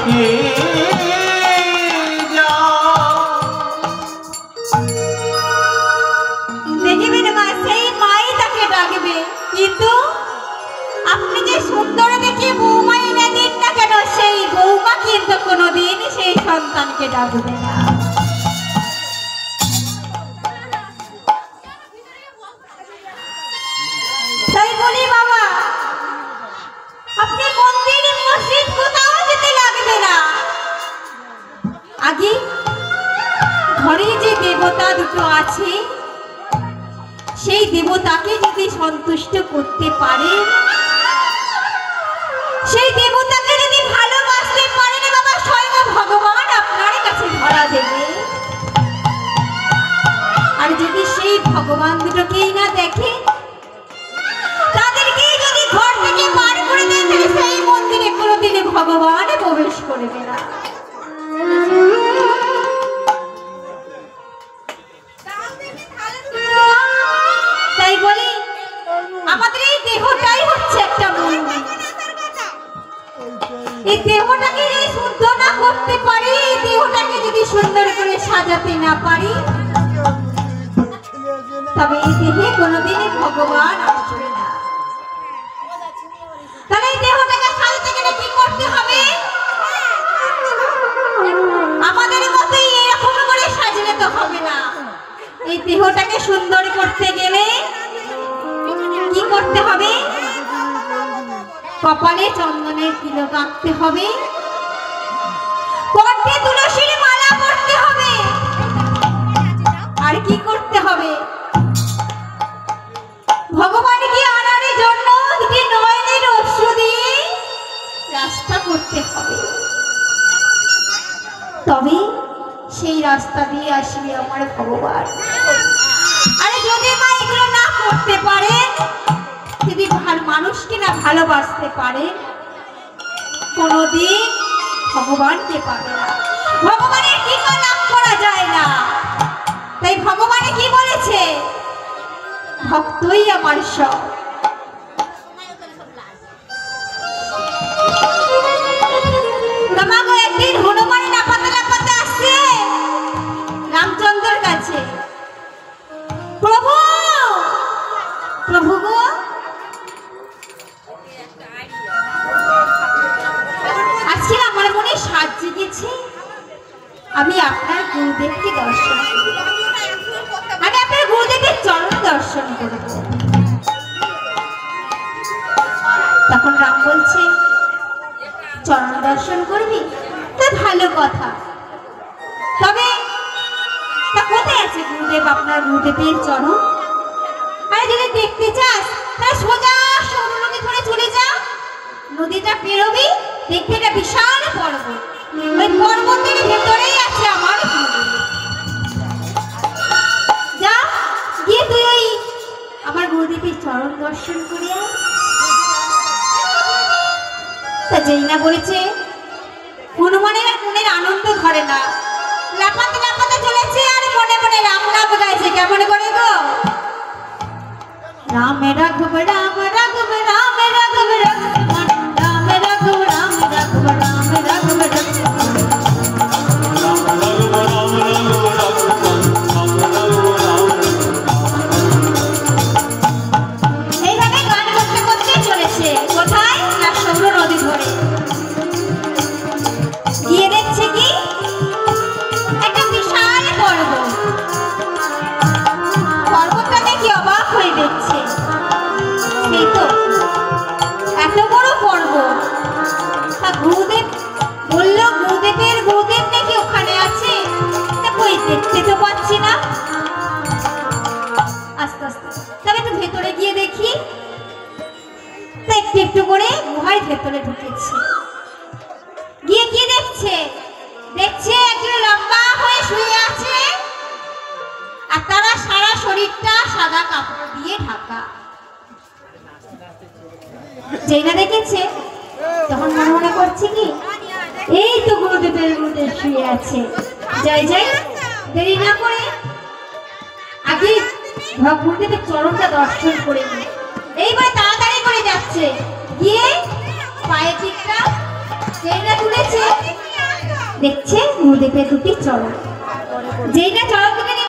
রেখে দেখবেন মা, সেই মাই তাকে ডাকবে, কিন্তু আপনি যে সুন্দর দেখে বৌমা এনে দিন না কেন, সেই বৌমা কিন্তু কোনোদিন সেই সন্তানকে ডাকবে না। তাই বলি বাবা, আপনি মন্দির মসজিদ কোথাও যেতে লাগবে না, আগে ঘরে যে দেবতা দুটো আছে সেই দেবতাকে যদি সন্তুষ্ট করতে পারেন, সেই দেবতাকে যদি ভালোবাসতে পারেন বাবা, স্বয়ং ভগবান আপনার কাছে ধরা দেবে। আর যদি সেই ভগবান দুটোকেই না দেখে, তাদেরকেই যদি ঘর থেকে বার করে দেন, তাহলে সেই মন্দিরে কোনোদিনে ভগবান প্রবেশ করবে না। তাই বলি আমাদের এই দেহটাই হচ্ছে একটা মন্দির। এই দেহটাকে যদি শুদ্ধ না করতে পারি, এই দেহটাকে যদি সুন্দর করে সাজাতে না পারি, তবে এই দেহে কোনোদিনই ভগবান আসবে না। তাহলে এই দেহটাকে সাজাতে গেলে কি করতে হবে? আমাদের মতোই এরকম করে সাজালে তো হবে না। এই দেহটাকে সুন্দর করতে গেলে কি করতে হবে? কপালে চন্দনের তিলক আঁকতে হবে, কণ্ঠে তুলসীর মালা পরতে হবে, আর কি করতে হবে? ভগবানকে আনার জন্য দুটি নয়নের অশ্রু দিয়ে রাস্তা করতে হবে, তবে সেই রাস্তা দিয়ে আসবে আমার ভগবান। আরে যদি মা এগুলো না করতে পারেন, যদি মানুষকে না ভালোবাসতে পারে, কোনদিন ভগবানকে পাবে না, ভগবানের কৃপা লাভ করা যায় না। তাই ভগবান কি বলেছে? ভক্তই আমার সব। তোমাকে একদিন হনুমান লাফাতে লাফাতে আসছে রামচন্দ্রের কাছে, প্রভু প্রভু গো, আজকে আমার মনে সাজ জেগেছে, আমি আপনার গুরুদেবকে দর্শন করব, আমি আপনার গুরুদেবের চরণ দর্শন করব। তখন রাম বলছে, চরণ দর্শন করবি? তা ভালো কথা, তবে তা কোথায় আছে গুরুদেব, আপনার গুরুদেবের চরণ? আরে যদি দেখতে চাস তাহলে সোজা সরু নদী ধরে চলে যা, নদীটা পেরোবি, দেখবি এটা বিশাল পর্বত, ওই পর্বতের ভেতরেই আছে আমার গুরুদেব। যা গিয়ে তুই ওই আমার গুরুদেবের চরণ দর্শন করে আয়। তা যেই না বলেছে, হনুমানের আর মনের আনন্দ ধরে না, লাফাতে লাফাতে চলেছে আর মনে মনে রাম নাম গাইছে। কেমন করে গো? রাম রাঘব রাম রাঘব রাম রাঘব রাম রাঘব রাম রাঘব রাম রাঘব এইভাবে গান করতে করতে চলেছে। কোথায়? না সৌর নদী ধরে গিয়ে দেখছে কি একটা বিশাল পর্বত, পর্বতটা দেখে অবাক হয়ে দেখছে, সেই তো এত বড় পর্বত। গুরুদেব বলল, গুরুদেব নাকি ওখানে আছে, কই দেখতে তো পাচ্ছি না। আস্তে আস্তে তবে একটু ভেতরে গিয়ে দেখি, একটু একটু করে গুহার ভেতরে ঢুকেছে। গিয়ে কি দেখছে? দেখছে একজন লম্বা হয়ে শুয়ে আছে, আর তারা সারা শরীরটা সাদা কাপড় দিয়ে ঢাকা। যেই না দেখেছে তখন মনে মনে করছে কি, এই তো গুরুদেবের মধ্যে শুয়ে আছে, যাই যাই, দেরি না করে আগে গুরুদেবের চরণটা দর্শন করে নি। এইবার তাড়াতাড়ি করে যাচ্ছে, গিয়ে পায়ের দিকটা যেই না তুলেছে দেখছে গুরুদেবের দুটি চরণ, যেই না চরণ দুটি